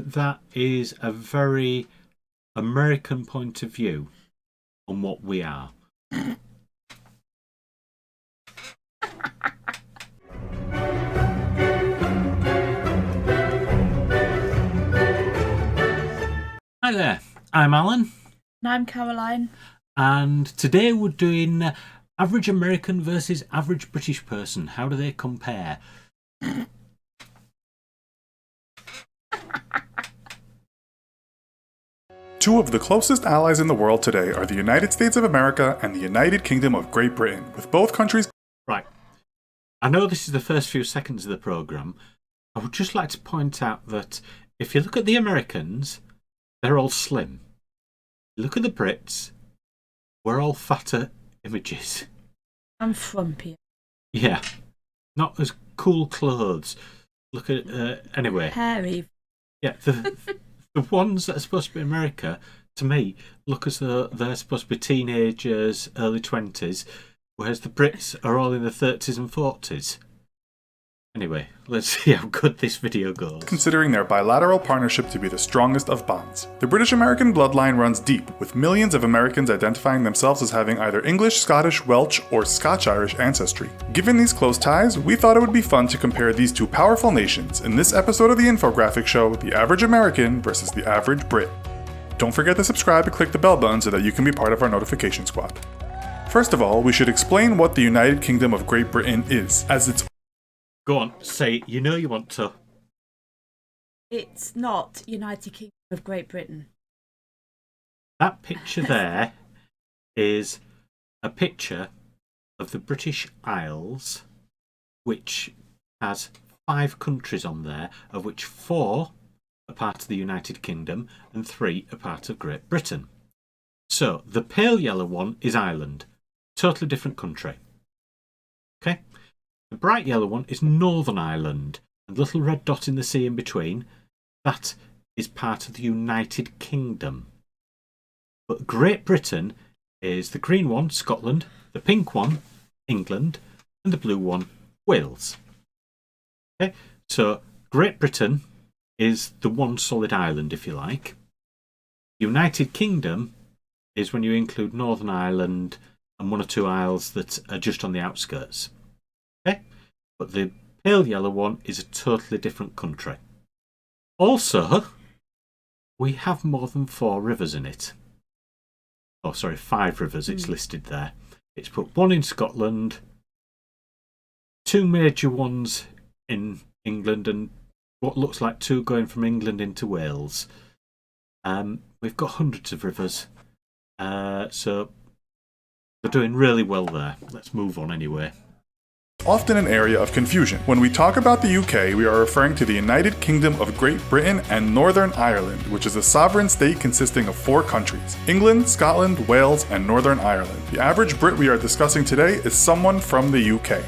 that is a very American point of view on what we are. Hi there, I'm Alan. And I'm Caroline. And today we're doing average American versus average British person. How do they compare? Two of the closest allies in the world today are the United States of America and the United Kingdom of Great Britain, with both countries... Right. I know this is the first few seconds of the programme. I would just like to point out that if you look at the Americans, they're all slim. Look at the Brits, we're all fatter images. I'm frumpy. Yeah. Not as cool clothes. Look at... anyway. Hairy. Yeah, the ones that are supposed to be America, to me, look as though they're supposed to be teenagers, early 20s, whereas the Brits are all in the 30s and 40s. Anyway, let's see how good this video goes. Considering their bilateral partnership to be the strongest of bonds. The British-American bloodline runs deep, with millions of Americans identifying themselves as having either English, Scottish, Welsh, or Scotch-Irish ancestry. Given these close ties, we thought it would be fun to compare these two powerful nations in this episode of the Infographics show, the average American versus the average Brit. Don't forget to subscribe and click the bell button so that you can be part of our notification squad. First of all, we should explain what the United Kingdom of Great Britain is, as it's... Go on, say it. You know you want to. It's not United Kingdom of Great Britain. That picture there is a picture of the British Isles, which has 5 countries on there, of which 4 are part of the United Kingdom and 3 are part of Great Britain. So the pale yellow one is Ireland, totally different country. Okay? The bright yellow one is Northern Ireland, and the little red dot in the sea in between, that is part of the United Kingdom. But Great Britain is the green one, Scotland, the pink one, England, and the blue one, Wales. Okay, so Great Britain is the one solid island, if you like. United Kingdom is when you include Northern Ireland and 1 or 2 isles that are just on the outskirts. Okay? But the pale yellow one is a totally different country. Also, we have more than 4 rivers in it. Oh, sorry, 5 rivers, it's listed there. It's put 1 in Scotland, 2 major ones in England, and what looks like 2 going from England into Wales. We've got hundreds of rivers, so we're doing really well there. Let's move on anyway. Often an area of confusion. When we talk about the UK, we are referring to the United Kingdom of Great Britain and Northern Ireland, which is a sovereign state consisting of 4 countries: England, Scotland, Wales, and Northern Ireland. The average Brit we are discussing today is someone from the UK.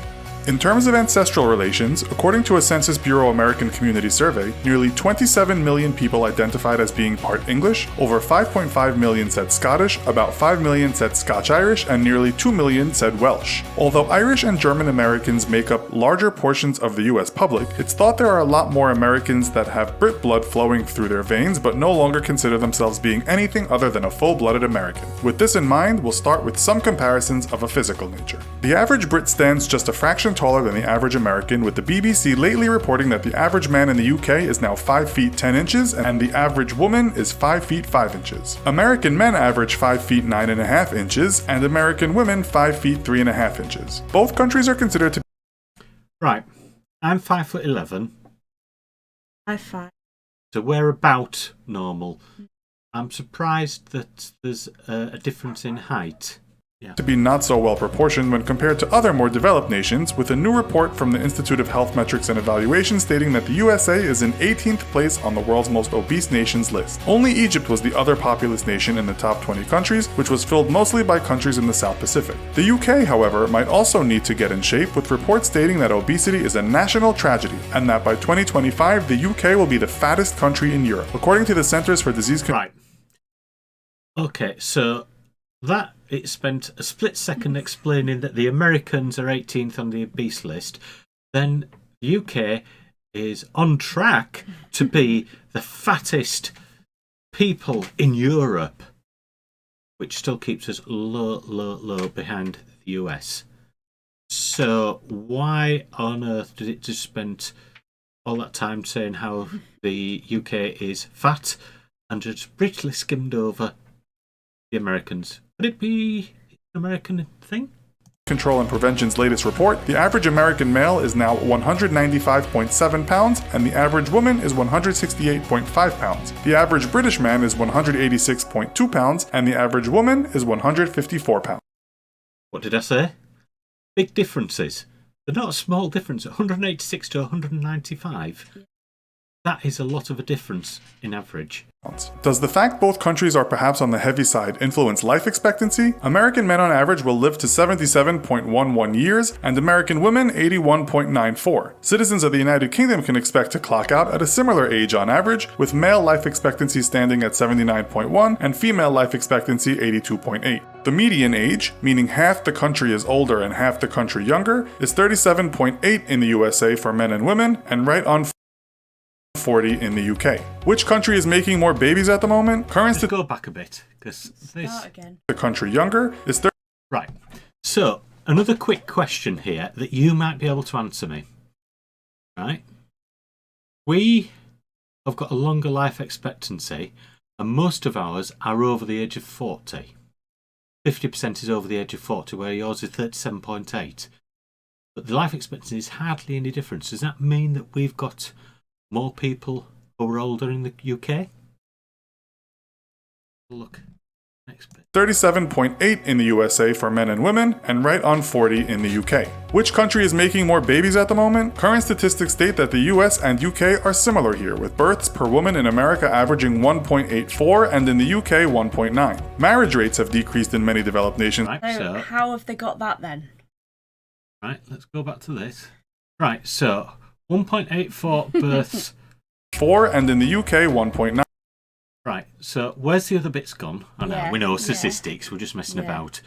In terms of ancestral relations, according to a Census Bureau American Community Survey, nearly 27 million people identified as being part English, over 5.5 million said Scottish, about 5 million said Scotch-Irish, and nearly 2 million said Welsh. Although Irish and German Americans make up larger portions of the US public, it's thought there are a lot more Americans that have Brit blood flowing through their veins but no longer consider themselves being anything other than a full-blooded American. With this in mind, we'll start with some comparisons of a physical nature. The average Brit stands just a fraction taller than the average American, with the BBC lately reporting that the average man in the UK is now 5 feet 10 inches and the average woman is 5 feet 5 inches. American men average 5 feet 9.5 inches and American women 5 feet 3.5 inches. Both countries are considered to... Right, I'm 5'11". I'm 5. So we're about normal. I'm surprised that there's a difference in height. To be not so well proportioned when compared to other more developed nations, with a new report from the Institute of Health Metrics and Evaluation stating that the USA is in 18th place on the world's most obese nations list. Only Egypt was the other populous nation in the top 20 countries, which was filled mostly by countries in the South Pacific. The UK, however, might also need to get in shape, with reports stating that obesity is a national tragedy, and that by 2025 the UK will be the fattest country in Europe, according to the Centers for Disease Control. Right. Okay, so that it spent a split second explaining that the Americans are 18th on the obese list. Then the UK is on track to be the fattest people in Europe, which still keeps us low behind the US. So why on earth did it just spend all that time saying how the UK is fat and just briefly skimmed over the Americans? Would it be an American thing? Control and Prevention's latest report, the average American male is now 195.7 pounds, and the average woman is 168.5 pounds. The average British man is 186.2 pounds, and the average woman is 154 pounds. What did I say? Big differences. They're not a small difference. 186 to 195. That is a lot of a difference in average. Does the fact both countries are perhaps on the heavy side influence life expectancy? American men on average will live to 77.11 years, and American women 81.94. Citizens of the United Kingdom can expect to clock out at a similar age on average, with male life expectancy standing at 79.1 and female life expectancy 82.8. The median age, meaning half the country is older and half the country younger, is 37.8 in the USA for men and women, and right on 40 in the UK. Which country is making more babies at the moment? Let's go back a bit, because Start again. The country younger is Right. So, another quick question here that you might be able to answer me. Right? We have got a longer life expectancy, and most of ours are over the age of 40. 50% is over the age of 40, where yours is 37.8. But the life expectancy is hardly any difference. Does that mean that we've got more people who are older in the UK? Look, next bit. 37.8 in the USA for men and women, and right on 40 in the UK. Which country is making more babies at the moment? Current statistics state that the US and UK are similar here, with births per woman in America averaging 1.84 and in the UK 1.9. Marriage rates have decreased in many developed nations. Right, So so how have they got that then? right, let's go back to this. Right, so 1.84 births. 4 and in the UK 1.9. Right, so where's the other bits gone? I know, Yeah, we know yeah. statistics, we're just messing Yeah. about.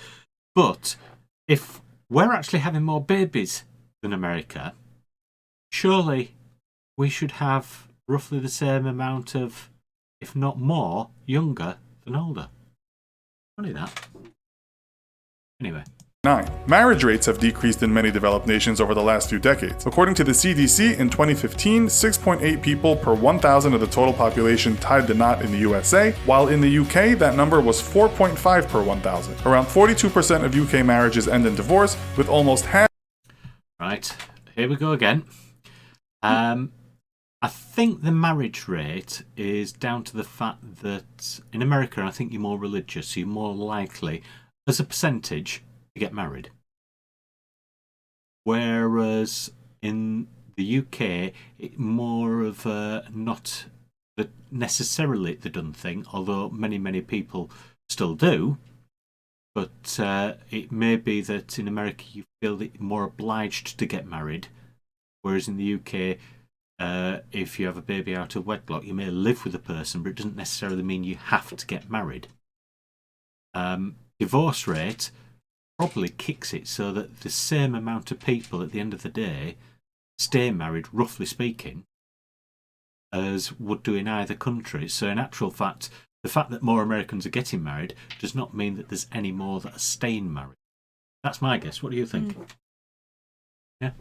But if we're actually having more babies than America, surely we should have roughly the same amount of, if not more, younger than older. Funny that. Anyway. 9. Marriage rates have decreased in many developed nations over the last few decades. According to the CDC, in 2015, 6.8 people per 1,000 of the total population tied the knot in the USA, while in the UK that number was 4.5 per 1,000. Around 42% of UK marriages end in divorce, with almost half. Right, here we go again. I think the marriage rate is down to the fact that in America, I think you're more religious, you're more likely, as a percentage, to get married. Whereas in the UK, it's more of a not necessarily the done thing, although many people still do. But it may be that in America you feel that you're more obliged to get married, whereas in the UK, if you have a baby out of wedlock, you may live with a person, but it doesn't necessarily mean you have to get married. Divorce rate probably kicks it so that the same amount of people at the end of the day stay married, roughly speaking, as would do in either country. So in actual fact, the fact that more Americans are getting married does not mean that there's any more that are staying married. That's my guess. What do you think? Yeah.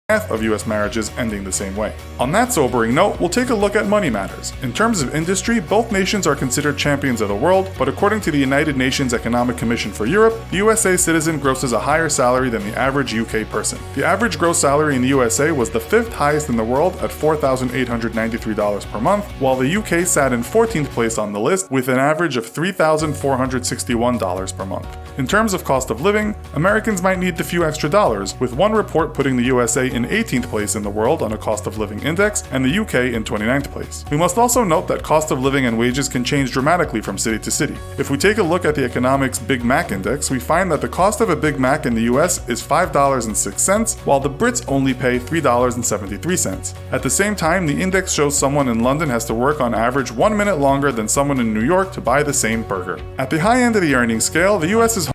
Half of US marriages ending the same way. On that sobering note, we'll take a look at money matters. In terms of industry, both nations are considered champions of the world, but according to the United Nations Economic Commission for Europe, the USA citizen grosses a higher salary than the average UK person. The average gross salary in the USA was the 5th highest in the world at $4,893 per month, while the UK sat in 14th place on the list with an average of $3,461 per month. In terms of cost of living, Americans might need the few extra dollars, with one report putting the USA in 18th place in the world on a cost of living index, and the UK in 29th place. We must also note that cost of living and wages can change dramatically from city to city. If we take a look at the economics Big Mac index, we find that the cost of a Big Mac in the US is $5.06, while the Brits only pay $3.73. At the same time, the index shows someone in London has to work on average 1 minute longer than someone in New York to buy the same burger. At the high end of the earnings scale, the US is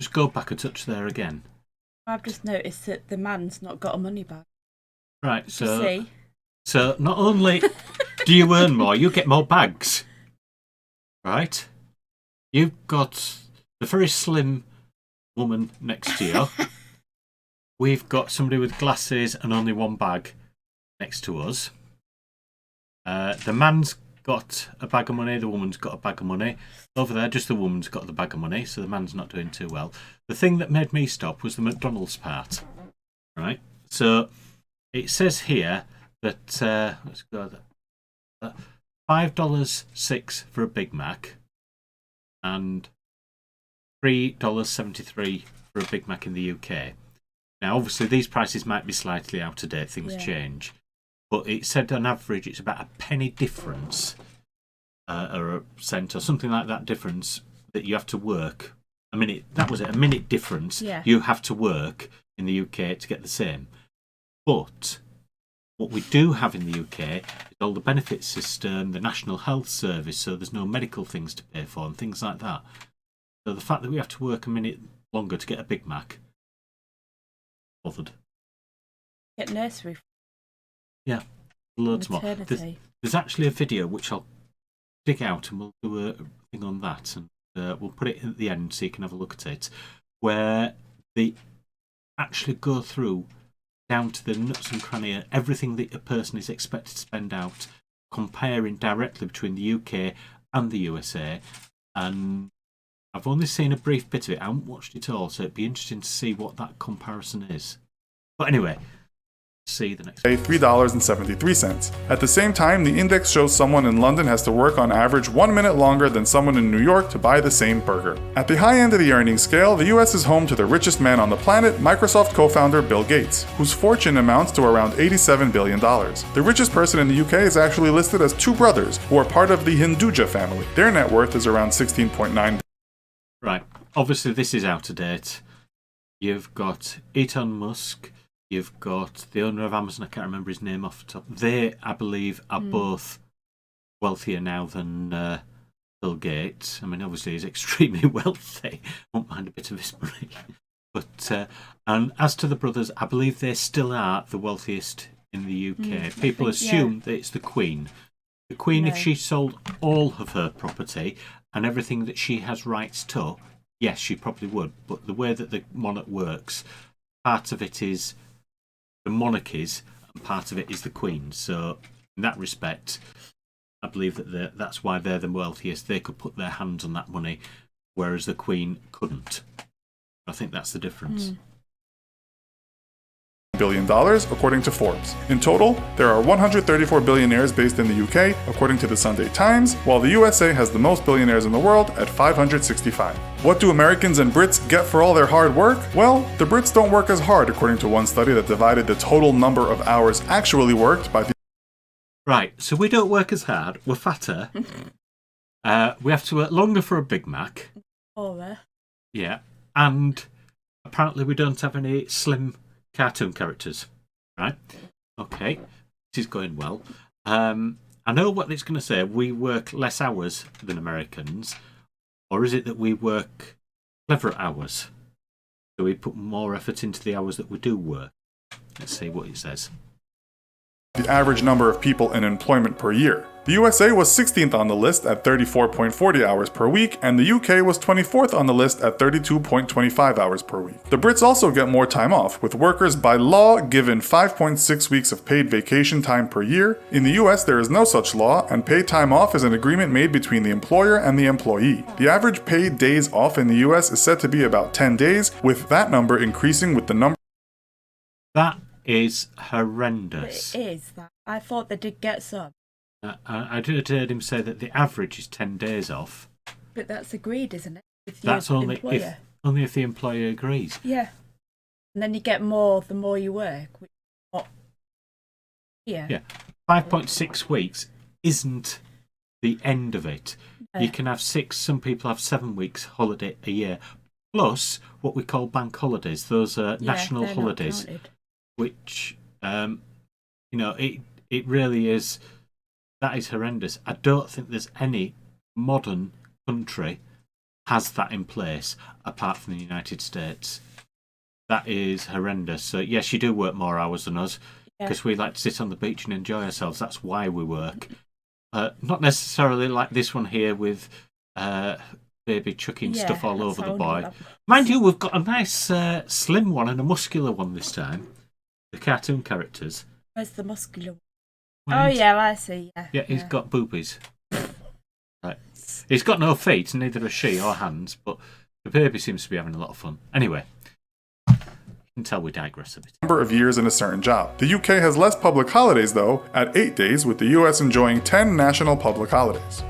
Just go back a touch there again. I've just noticed that the man's not got a money bag. Right, You so see? so not only do you earn more? You get more bags, right? You've got the very slim woman next to you. We've got somebody with glasses and only one bag next to us. The man's got a bag of money, the woman's got a bag of money. Over there, just the woman's got the bag of money, so the man's not doing too well. The thing that made me stop was the McDonald's part. Right? So it says here that let's go there. $5.06 for a Big Mac and $3.73 for a Big Mac in the UK. Now, obviously, these prices might be slightly out of date. Things change. But it said on average it's about a penny difference or a cent or something like that difference that you have to work. A minute, that was it, a minute difference you have to work in the UK to get the same. But what we do have in the UK is all the benefits system, the National Health Service, so there's no medical things to pay for and things like that. So the fact that we have to work a minute longer to get a Big Mac, bothered. Get nursery. Yeah, loads more. There's actually a video which I'll dig out and we'll do a thing on that, and we'll put it at the end so you can have a look at it, where they actually go through down to the nuts and cranny everything that a person is expected to spend out, comparing directly between the UK and the USA. And I've only seen a brief bit of it. I haven't watched it all, so it'd be interesting to see what that comparison is. But anyway, see the next one. $3.73. At the same time, the index shows someone in London has to work on average 1 minute longer than someone in New York to buy the same burger. At the high end of the earnings scale, the US is home to the richest man on the planet, Microsoft co-founder Bill Gates, whose fortune amounts to around $87 billion. The richest person in the UK is actually listed as two brothers, who are part of the Hinduja family. Their net worth is around $16.9 billion. Right, obviously this is out of date. You've got Elon Musk, you've got the owner of Amazon, I can't remember his name off the top. They, I believe, are both wealthier now than Bill Gates. I mean, obviously he's extremely wealthy. Won't mind a bit of his money. But and as to the brothers, I believe they still are the wealthiest in the UK. People assume that it's the Queen. The Queen, if she sold all of her property and everything that she has rights to, yes, she probably would. But the way that the monarch works, part of it is the monarchies and part of it is the Queen. So in that respect, I believe that that's why they're the wealthiest. They could put their hands on that money, whereas the Queen couldn't. I think that's the difference. $1 billion, according to Forbes. In total, there are 134 billionaires based in the UK, according to the Sunday Times, while the USA has the most billionaires in the world at 565. What do Americans and Brits get for all their hard work? Well, the Brits don't work as hard, according to one study that divided the total number of hours actually worked by the... Right, so we don't work as hard, we're fatter, we have to work longer for a Big Mac. Yeah, and apparently we don't have any slim cartoon characters, right? Okay, this is going well. I know what it's going to say. We work less hours than Americans, or is it that we work cleverer hours? So we put more effort into the hours that we do work. Let's see what it says. The average number of people in employment per year. The USA was 16th on the list at 34.40 hours per week, and the UK was 24th on the list at 32.25 hours per week. The Brits also get more time off, with workers by law given 5.6 weeks of paid vacation time per year. In the US, there is no such law, and paid time off is an agreement made between the employer and the employee. The average paid days off in the US is said to be about 10 days, with that number increasing with the number. That is horrendous. It is that. I thought they did get some. I did heard him say that the average is 10 days off. But that's agreed, isn't it? With That's your only if the employer agrees. Yeah. And then you get more the more you work. Which is not here. Yeah. 5.6 weeks isn't the end of it. You can have 6, some people have 7 weeks holiday a year. Plus what we call bank holidays. Those are national holidays. Which, it really is... That is horrendous. I don't think there's any modern country has that in place apart from the United States. That is horrendous. So yes, you do work more hours than us because we like to sit on the beach and enjoy ourselves. That's why we work. Not necessarily like this one here with baby chucking Yeah, stuff all that over the sounded boy. lovely. Mind you, we've got a nice slim one and a muscular one this time. The cartoon characters. Where's the muscular one? Mind. Oh, yeah, I see. Yeah, Yeah, he's got boobies. Right. He's got no feet, neither has she, or hands, but the baby seems to be having a lot of fun. Anyway, you can tell we digress a bit. Number of years in a certain job. The UK has less public holidays though, at 8 days, with the US enjoying 10 national public holidays.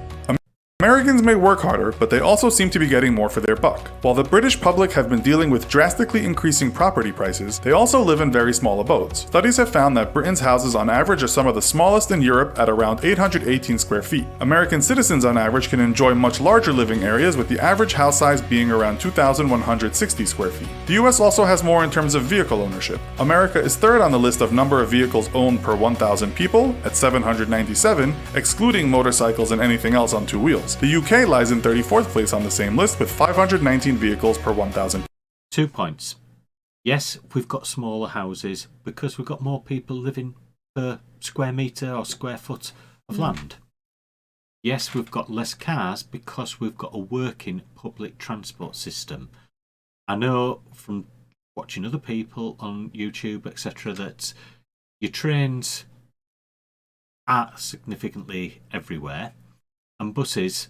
Americans may work harder, but they also seem to be getting more for their buck. While the British public have been dealing with drastically increasing property prices, they also live in very small abodes. Studies have found that Britain's houses on average are some of the smallest in Europe at around 818 square feet. American citizens on average can enjoy much larger living areas, with the average house size being around 2,160 square feet. The US also has more in terms of vehicle ownership. America is third on the list of number of vehicles owned per 1,000 people, at 797, excluding motorcycles and anything else on two wheels. The UK lies in 34th place on the same list with 519 vehicles per 1,000. 2 points. Yes, we've got smaller houses because we've got more people living per square metre or square foot of land. Yes, we've got less cars because we've got a working public transport system. I know from watching other people on YouTube, etc., that your trains are significantly everywhere, and buses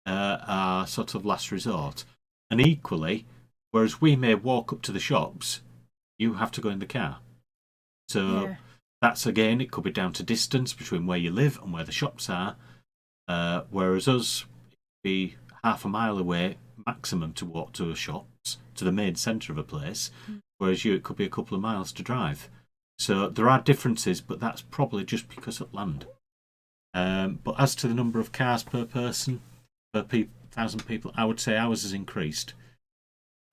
are sort of last resort. And equally, whereas we may walk up to the shops, you have to go in the car. So that's, again, it could be down to distance between where you live and where the shops are. Whereas us, it'd be half a mile away maximum to walk to a shops, to the main centre of a place, whereas you, it could be a couple of miles to drive. So there are differences, but that's probably just because of land. But as to the number of cars per person, per 1,000 people, I would say ours has increased.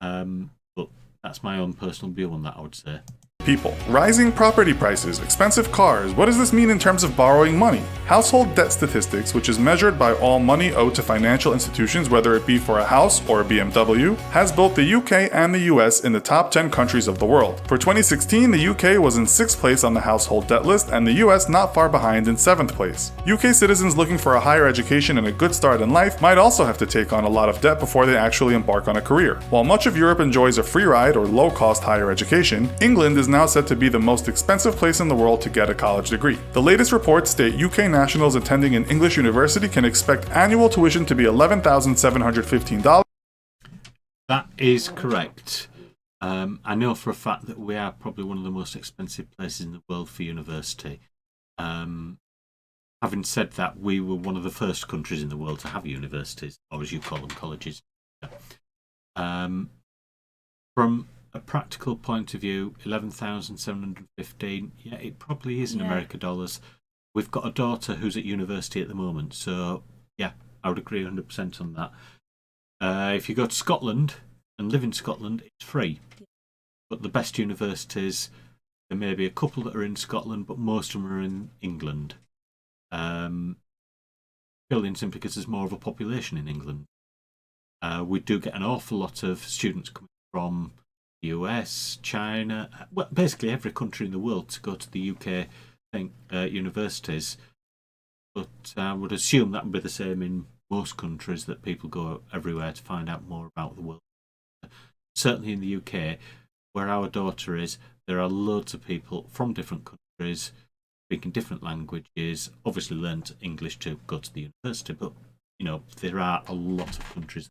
But that's my own personal view on that, I would say. People. Rising property prices, expensive cars. What does this mean in terms of borrowing money? Household debt statistics, which is measured by all money owed to financial institutions, whether it be for a house or a BMW, has both the UK and the US in the top 10 countries of the world. For 2016, the UK was in 6th place on the household debt list, and the US not far behind in 7th place. UK citizens looking for a higher education and a good start in life might also have to take on a lot of debt before they actually embark on a career. While much of Europe enjoys a free ride or low-cost higher education, England is now said to be the most expensive place in the world to get a college degree. The latest reports state UK nationals attending an English university can expect annual tuition to be $11,715. That is correct. I know for a fact that we are probably one of the most expensive places in the world for university. Having said that, we were one of the first countries in the world to have universities, or as you call them, colleges. From a practical point of view, 11,715. Yeah, it probably is in American dollars. We've got a daughter who's at university at the moment, so yeah, I would agree 100% on that. If you go to Scotland and live in Scotland, it's free. But the best universities, there may be a couple that are in Scotland, but most of them are in England. Purely and simply because there's more of a population in England. We do get an awful lot of students coming from US, China, well, basically every country in the world to go to the UK universities. But I would assume that would be the same in most countries, that people go everywhere to find out more about the world. Certainly in the UK, where our daughter is, there are loads of people from different countries speaking different languages, obviously learned English to go to the university, but you know, there are a lot of countries.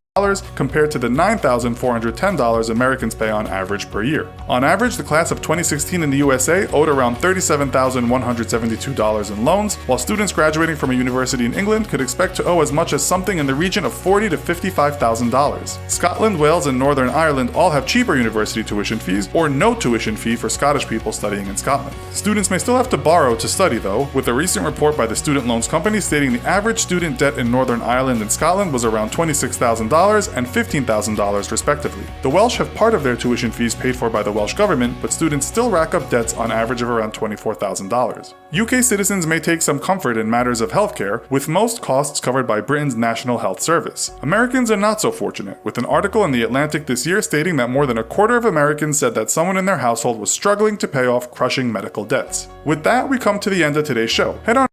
Compared to the $9,410 Americans pay on average per year. On average, the class of 2016 in the USA owed around $37,172 in loans, while students graduating from a university in England could expect to owe as much as something in the region of $40,000 to $55,000. Scotland, Wales, and Northern Ireland all have cheaper university tuition fees, or no tuition fee for Scottish people studying in Scotland. Students may still have to borrow to study though, with a recent report by the Student Loans Company stating the average student debt in Northern Ireland and Scotland was around $26,000 and $15,000 respectively. The Welsh have part of their tuition fees paid for by the Welsh government, but students still rack up debts on average of around $24,000. UK citizens may take some comfort in matters of healthcare, with most costs covered by Britain's National Health Service. Americans are not so fortunate, with an article in The Atlantic this year stating that more than a quarter of Americans said that someone in their household was struggling to pay off crushing medical debts. With that, we come to the end of today's show. Head on.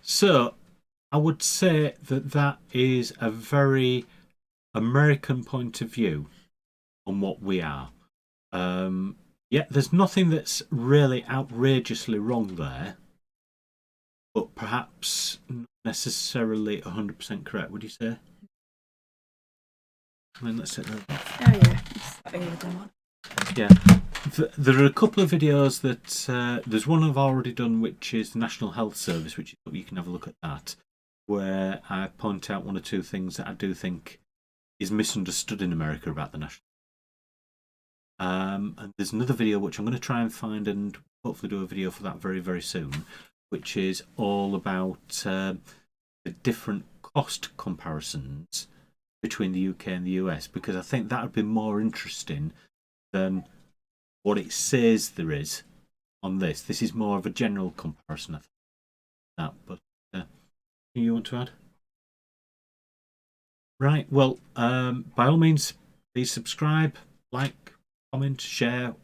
So, I would say that that is a very American point of view on what we are. Yeah, there's nothing that's really outrageously wrong there, but perhaps not necessarily 100% correct, would you say? I mean, let's set that up. Oh yeah, it's that older one. Yeah. There are a couple of videos that there's one I've already done, which is the National Health Service, which you can have a look at that, where I point out one or two things that I do think is misunderstood in America about the National. And there's another video which I'm going to try and find and hopefully do a video for that very, very soon, which is all about the different cost comparisons between the UK and the US, because I think that would be more interesting than what it says there is on this. This is more of a general comparison, I think. That, but you want to add? Right. Well, by all means, please subscribe, like, comment, share,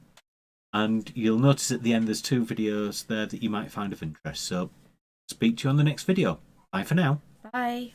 and you'll notice at the end there's 2 videos there that you might find of interest. So, speak to you on the next video. Bye for now. Bye.